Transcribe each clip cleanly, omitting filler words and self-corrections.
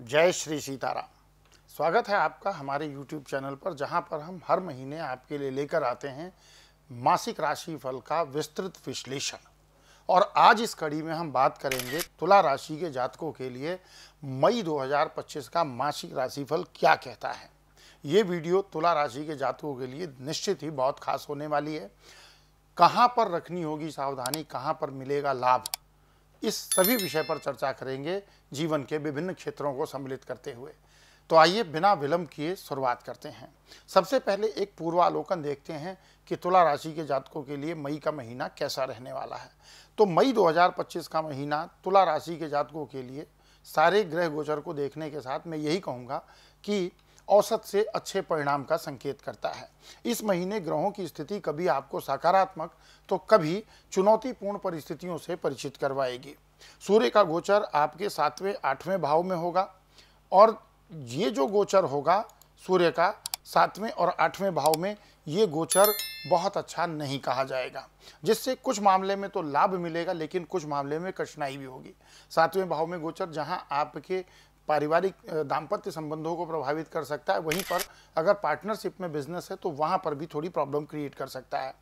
जय श्री सीताराम। स्वागत है आपका हमारे YouTube चैनल पर, जहां पर हम हर महीने आपके लिए लेकर आते हैं मासिक राशि फल का विस्तृत विश्लेषण। और आज इस कड़ी में हम बात करेंगे तुला राशि के जातकों के लिए मई 2025 का मासिक राशिफल क्या कहता है। ये वीडियो तुला राशि के जातकों के लिए निश्चित ही बहुत खास होने वाली है। कहाँ पर रखनी होगी सावधानी, कहाँ पर मिलेगा लाभ, इस सभी विषय पर चर्चा करेंगे जीवन के विभिन्न क्षेत्रों को सम्मिलित करते हुए। तो आइए बिना विलंब किए शुरुआत करते हैं। सबसे पहले एक पूर्वावलोकन देखते हैं कि तुला राशि के जातकों के लिए मई का महीना कैसा रहने वाला है। तो मई 2025 का महीना तुला राशि के जातकों के लिए सारे ग्रह गोचर को देखने के साथ मैं यही कहूँगा कि औसत से अच्छे परिणाम का संकेत करता है। इस महीने ग्रहों की स्थिति कभी आपको सकारात्मक तो कभी चुनौतीपूर्ण परिस्थितियों से परिचित करवाएगी। सूर्य का गोचर आपके 7वें 8वें भाव में होगा और ये जो गोचर होगा सूर्य का 7वें और 8वें भाव में, ये गोचर बहुत अच्छा नहीं कहा जाएगा, जिससे कुछ मामले में तो लाभ मिलेगा लेकिन कुछ मामले में कठिनाई भी होगी। 7वें भाव में गोचर जहां आपके पारिवारिक दाम्पत्य संबंधों को प्रभावित कर सकता है, वहीं पर अगर पार्टनरशिप में बिजनेस है तो वहां पर भी थोड़ी प्रॉब्लम क्रिएट कर सकता है।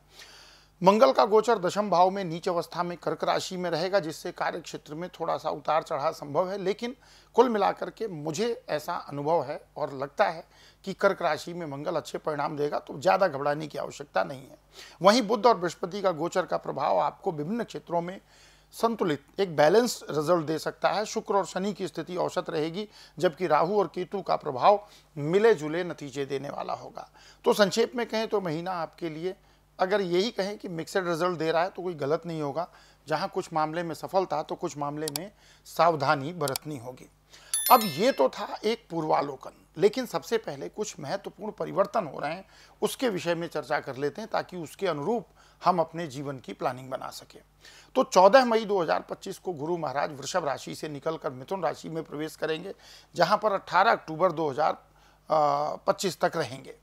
मंगल का गोचर दशम भाव में नीच अवस्था में कर्क राशि में रहेगा, जिससे कार्य क्षेत्र में थोड़ा सा उतार चढ़ाव संभव है, लेकिन कुल मिलाकर के मुझे ऐसा अनुभव है और लगता है कि कर्क राशि में मंगल अच्छे परिणाम देगा, तो ज़्यादा घबराने की आवश्यकता नहीं है। वहीं बुध और बृहस्पति का गोचर का प्रभाव आपको विभिन्न क्षेत्रों में संतुलित एक बैलेंस रिजल्ट दे सकता है। शुक्र और शनि की स्थिति औसत रहेगी, जबकि राहु और केतु का प्रभाव मिले जुले नतीजे देने वाला होगा। तो संक्षेप में कहें तो महीना आपके लिए अगर यही कहें कि मिक्सड रिजल्ट दे रहा है तो कोई गलत नहीं होगा। जहां कुछ मामले में सफलता तो कुछ मामले में सावधानी बरतनी होगी। अब ये तो था एक पूर्वालोकन, लेकिन सबसे पहले कुछ महत्वपूर्ण परिवर्तन हो रहे हैं, उसके विषय में चर्चा कर लेते हैं ताकि उसके अनुरूप हम अपने जीवन की प्लानिंग बना सकें। तो 14 मई 2025 को गुरु महाराज वृषभ राशि से निकलकर मिथुन राशि में प्रवेश करेंगे, जहां पर 18 अक्टूबर 2025 तक रहेंगे।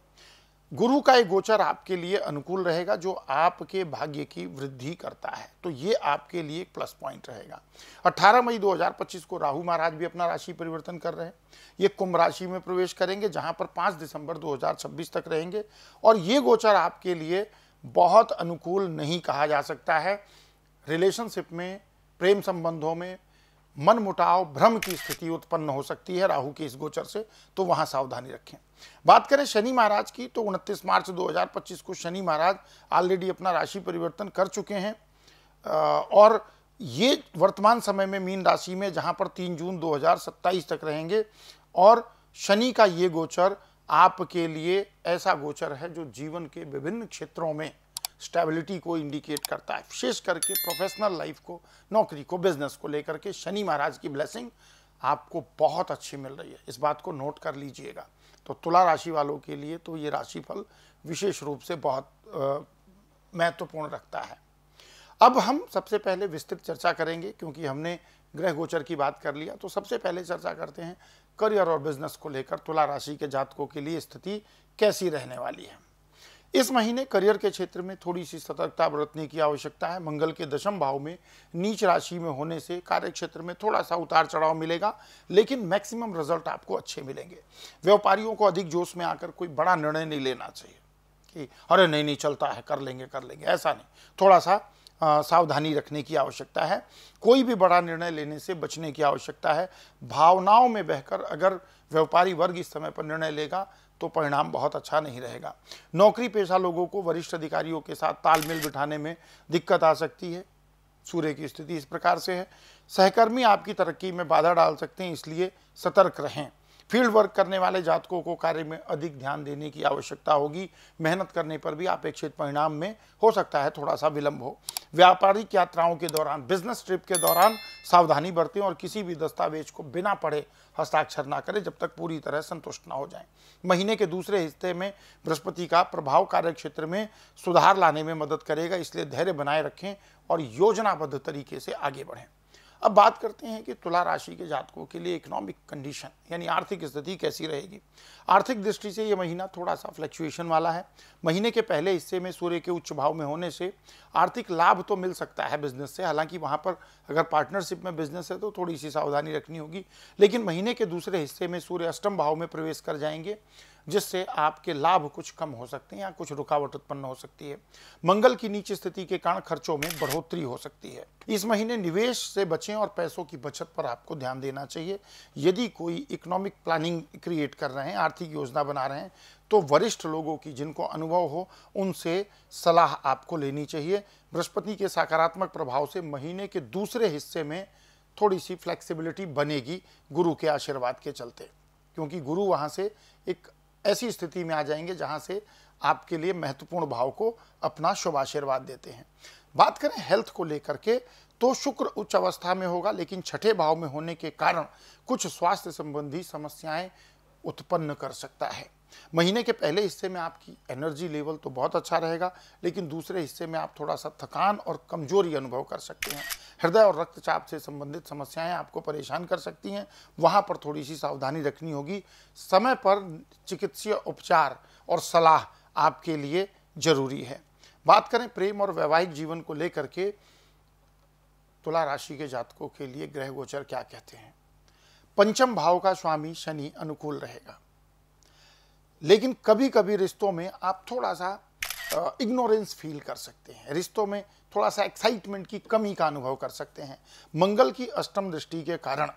गुरु का एक गोचर आपके लिए अनुकूल रहेगा, जो आपके भाग्य की वृद्धि करता है, तो ये आपके लिए एक प्लस पॉइंट रहेगा। 18 मई 2025 को राहु महाराज भी अपना राशि परिवर्तन कर रहे हैं। ये कुंभ राशि में प्रवेश करेंगे, जहां पर 5 दिसंबर 2026 तक रहेंगे। और ये गोचर आपके लिए बहुत अनुकूल नहीं कहा जा सकता है। रिलेशनशिप में, प्रेम संबंधों में मनमुटाव, भ्रम की स्थिति उत्पन्न हो सकती है राहु के इस गोचर से, तो वहां सावधानी रखें। बात करें शनि महाराज की, तो 29 मार्च 2025 को शनि महाराज ऑलरेडी अपना राशि परिवर्तन कर चुके हैं और ये वर्तमान समय में मीन राशि में, जहां पर 3 जून 2027 तक रहेंगे। और शनि का ये गोचर आपके लिए ऐसा गोचर है जो जीवन के विभिन्न क्षेत्रों में स्टेबिलिटी को इंडिकेट करता है, विशेष करके प्रोफेशनल लाइफ को, नौकरी को, बिजनेस को लेकर के शनि महाराज की ब्लेसिंग आपको बहुत अच्छी मिल रही है। इस बात को नोट कर लीजिएगा। तो तुला राशि वालों के लिए तो ये राशिफल विशेष रूप से बहुत महत्वपूर्ण रखता है। अब हम सबसे पहले विस्तृत चर्चा करेंगे, क्योंकि हमने ग्रह गोचर की बात कर लिया, तो सबसे पहले चर्चा करते हैं करियर और बिजनेस को लेकर तुला राशि के जातकों के लिए स्थिति कैसी रहने वाली है। इस महीने करियर के क्षेत्र में थोड़ी सी सतर्कता बरतने की आवश्यकता है। मंगल के दशम भाव में नीच राशि में होने से कार्य क्षेत्र में थोड़ा सा उतार चढ़ाव मिलेगा, लेकिन मैक्सिमम रिजल्ट आपको अच्छे मिलेंगे। व्यापारियों को अधिक जोश में आकर कोई बड़ा निर्णय नहीं लेना चाहिए कि अरे नहीं चलता है, कर लेंगे, ऐसा नहीं। थोड़ा सा सावधानी रखने की आवश्यकता है। कोई भी बड़ा निर्णय लेने से बचने की आवश्यकता है। भावनाओं में बहकर अगर व्यापारी वर्ग इस समय पर निर्णय लेगा तो परिणाम बहुत अच्छा नहीं रहेगा। नौकरी पेशा लोगों को वरिष्ठ अधिकारियों के साथ तालमेल बिठाने में दिक्कत आ सकती है। सूर्य की स्थिति इस प्रकार से है। सहकर्मी आपकी तरक्की में बाधा डाल सकते हैं, इसलिए सतर्क रहें। फील्ड वर्क करने वाले जातकों को कार्य में अधिक ध्यान देने की आवश्यकता होगी। मेहनत करने पर भी अपेक्षित परिणाम में हो सकता है थोड़ा सा विलंब हो। व्यापारिक यात्राओं के दौरान, बिजनेस ट्रिप के दौरान सावधानी बरतें और किसी भी दस्तावेज को बिना पढ़े हस्ताक्षर ना करें जब तक पूरी तरह संतुष्ट ना हो जाएं। महीने के दूसरे हिस्से में बृहस्पति का प्रभाव कार्य क्षेत्र में सुधार लाने में मदद करेगा, इसलिए धैर्य बनाए रखें और योजनाबद्ध तरीके से आगे बढ़ें। अब बात करते हैं कि तुला राशि के जातकों के लिए इकोनॉमिक कंडीशन यानी आर्थिक स्थिति कैसी रहेगी। आर्थिक दृष्टि से ये महीना थोड़ा सा फ्लक्चुएशन वाला है। महीने के पहले हिस्से में सूर्य के उच्च भाव में होने से आर्थिक लाभ तो मिल सकता है बिजनेस से, हालांकि वहां पर अगर पार्टनरशिप में बिजनेस है तो थोड़ी सी सावधानी रखनी होगी। लेकिन महीने के दूसरे हिस्से में सूर्य अष्टम भाव में प्रवेश कर जाएंगे, जिससे आपके लाभ कुछ कम हो सकते हैं या कुछ रुकावट उत्पन्न हो सकती है। मंगल की नीच स्थिति के कारण खर्चों में बढ़ोतरी हो सकती है। इस महीने निवेश से बचें और पैसों की बचत पर आपको ध्यान देना चाहिए। यदि कोई इकोनॉमिक प्लानिंग क्रिएट कर रहे हैं, आर्थिक योजना बना रहे हैं, तो वरिष्ठ लोगों की जिनको अनुभव हो उनसे सलाह आपको लेनी चाहिए। बृहस्पति के सकारात्मक प्रभाव से महीने के दूसरे हिस्से में थोड़ी सी फ्लेक्सिबिलिटी बनेगी गुरु के आशीर्वाद के चलते, क्योंकि गुरु वहां से एक ऐसी स्थिति में आ जाएंगे जहां से आपके लिए महत्वपूर्ण भाव को अपना शुभ आशीर्वाद देते हैं। बात करें हेल्थ को लेकर के, तो शुक्र उच्च अवस्था में होगा, लेकिन छठे भाव में होने के कारण कुछ स्वास्थ्य संबंधी समस्याएं उत्पन्न कर सकता है। महीने के पहले हिस्से में आपकी एनर्जी लेवल तो बहुत अच्छा रहेगा, लेकिन दूसरे हिस्से में आप थोड़ा सा थकान और कमजोरी अनुभव कर सकते हैं। हृदय और रक्तचाप से संबंधित समस्याएं आपको परेशान कर सकती हैं, वहां पर थोड़ी सी सावधानी रखनी होगी। समय पर चिकित्सीय उपचार और सलाह आपके लिए जरूरी है। बात करें प्रेम और वैवाहिक जीवन को लेकर के, तुला राशि के जातकों के लिए ग्रह गोचर क्या कहते हैं। पंचम भाव का स्वामी शनि अनुकूल रहेगा, लेकिन कभी कभी रिश्तों में आप थोड़ा सा इग्नोरेंस फील कर सकते हैं, रिश्तों में थोड़ा सा एक्साइटमेंट की कमी का अनुभव कर सकते हैं। मंगल की अष्टम दृष्टि के कारण,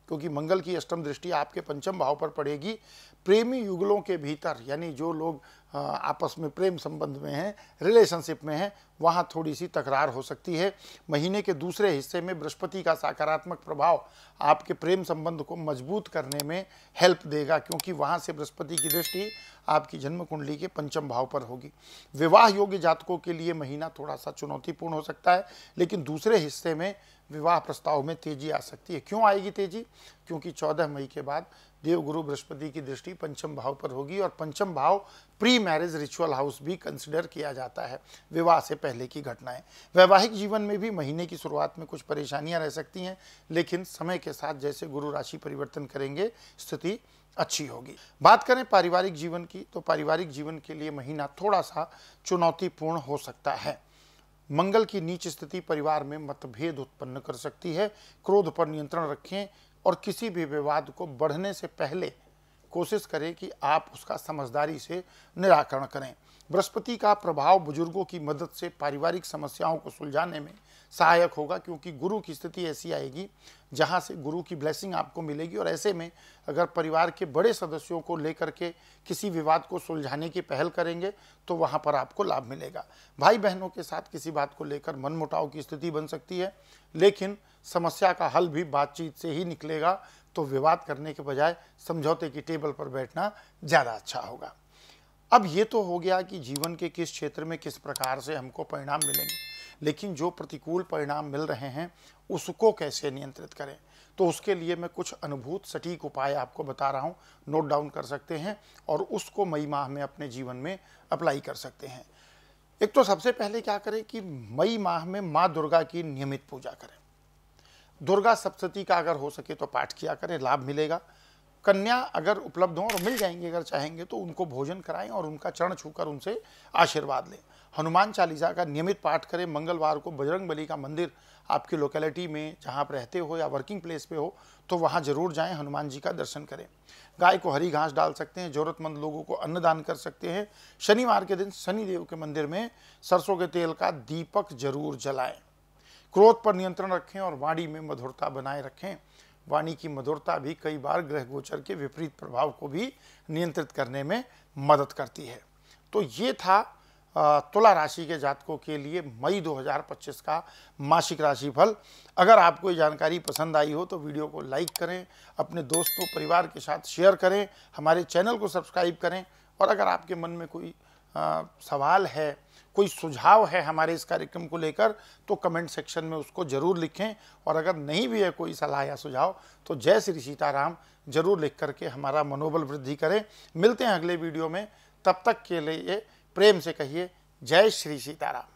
क्योंकि मंगल की अष्टम दृष्टि आपके पंचम भाव पर पड़ेगी, प्रेमी युगलों के भीतर यानी जो लोग आपस में प्रेम संबंध में हैं, रिलेशनशिप में हैं, वहाँ थोड़ी सी तकरार हो सकती है। महीने के दूसरे हिस्से में बृहस्पति का सकारात्मक प्रभाव आपके प्रेम संबंध को मजबूत करने में हेल्प देगा, क्योंकि वहाँ से बृहस्पति की दृष्टि आपकी जन्म कुंडली के पंचम भाव पर होगी। विवाह योग्य जातकों के लिए महीना थोड़ा सा चुनौतीपूर्ण हो सकता है, लेकिन दूसरे हिस्से में विवाह प्रस्ताव में तेजी आ सकती है। क्यों आएगी तेजी? क्योंकि 14 मई के बाद देवगुरु बृहस्पति की दृष्टि पंचम भाव पर होगी, और पंचम भाव प्री मैरिज रिचुअल हाउस भी कंसिडर किया जाता है, विवाह से पहले की घटनाएं। वैवाहिक जीवन में भी महीने की शुरुआत में कुछ परेशानियां रह सकती हैं, लेकिन समय के साथ जैसे गुरु राशि परिवर्तन करेंगे स्थिति अच्छी होगी। बात करें पारिवारिक जीवन की, तो पारिवारिक जीवन के लिए महीना थोड़ा सा चुनौतीपूर्ण हो सकता है। मंगल की नीच स्थिति परिवार में मतभेद उत्पन्न कर सकती है। क्रोध पर नियंत्रण रखें और किसी भी विवाद को बढ़ने से पहले कोशिश करें कि आप उसका समझदारी से निराकरण करें। बृहस्पति का प्रभाव बुजुर्गों की मदद से पारिवारिक समस्याओं को सुलझाने में सहायक होगा, क्योंकि गुरु की स्थिति ऐसी आएगी जहां से गुरु की ब्लेसिंग आपको मिलेगी, और ऐसे में अगर परिवार के बड़े सदस्यों को लेकर के किसी विवाद को सुलझाने की पहल करेंगे तो वहां पर आपको लाभ मिलेगा। भाई बहनों के साथ किसी बात को लेकर मनमुटाव की स्थिति बन सकती है, लेकिन समस्या का हल भी बातचीत से ही निकलेगा, तो विवाद करने के बजाय समझौते की टेबल पर बैठना ज़्यादा अच्छा होगा। अब ये तो हो गया कि जीवन के किस क्षेत्र में किस प्रकार से हमको परिणाम मिलेंगे, लेकिन जो प्रतिकूल परिणाम मिल रहे हैं उसको कैसे नियंत्रित करें, तो उसके लिए मैं कुछ अनुभूत सटीक उपाय आपको बता रहा हूँ, नोट डाउन कर सकते हैं और उसको मई माह में अपने जीवन में अप्लाई कर सकते हैं। एक तो सबसे पहले क्या करें कि मई माह में माँ दुर्गा की नियमित पूजा करें। दुर्गा सप्तशती का अगर हो सके तो पाठ किया करें, लाभ मिलेगा। कन्या अगर उपलब्ध हो और मिल जाएंगे अगर चाहेंगे तो उनको भोजन कराएं और उनका चरण छूकर उनसे आशीर्वाद लें। हनुमान चालीसा का नियमित पाठ करें। मंगलवार को बजरंगबली का मंदिर आपकी लोकेलिटी में जहां आप रहते हो या वर्किंग प्लेस पे हो तो वहां जरूर जाएं, हनुमान जी का दर्शन करें। गाय को हरी घास डाल सकते हैं, जरूरतमंद लोगों को अन्नदान कर सकते हैं। शनिवार के दिन शनिदेव के मंदिर में सरसों के तेल का दीपक जरूर जलाएं। क्रोध पर नियंत्रण रखें और वाणी में मधुरता बनाए रखें। वाणी की मधुरता भी कई बार ग्रह गोचर के विपरीत प्रभाव को भी नियंत्रित करने में मदद करती है। तो ये था तुला राशि के जातकों के लिए मई 2025 का मासिक राशिफल। अगर आपको ये जानकारी पसंद आई हो तो वीडियो को लाइक करें, अपने दोस्तों परिवार के साथ शेयर करें, हमारे चैनल को सब्सक्राइब करें, और अगर आपके मन में कोई सवाल है, कोई सुझाव है हमारे इस कार्यक्रम को लेकर तो कमेंट सेक्शन में उसको जरूर लिखें। और अगर नहीं भी है कोई सलाह या सुझाव तो जय श्री सीताराम जरूर लिख करके हमारा मनोबल वृद्धि करें। मिलते हैं अगले वीडियो में, तब तक के लिए प्रेम से कहिए जय श्री सीताराम।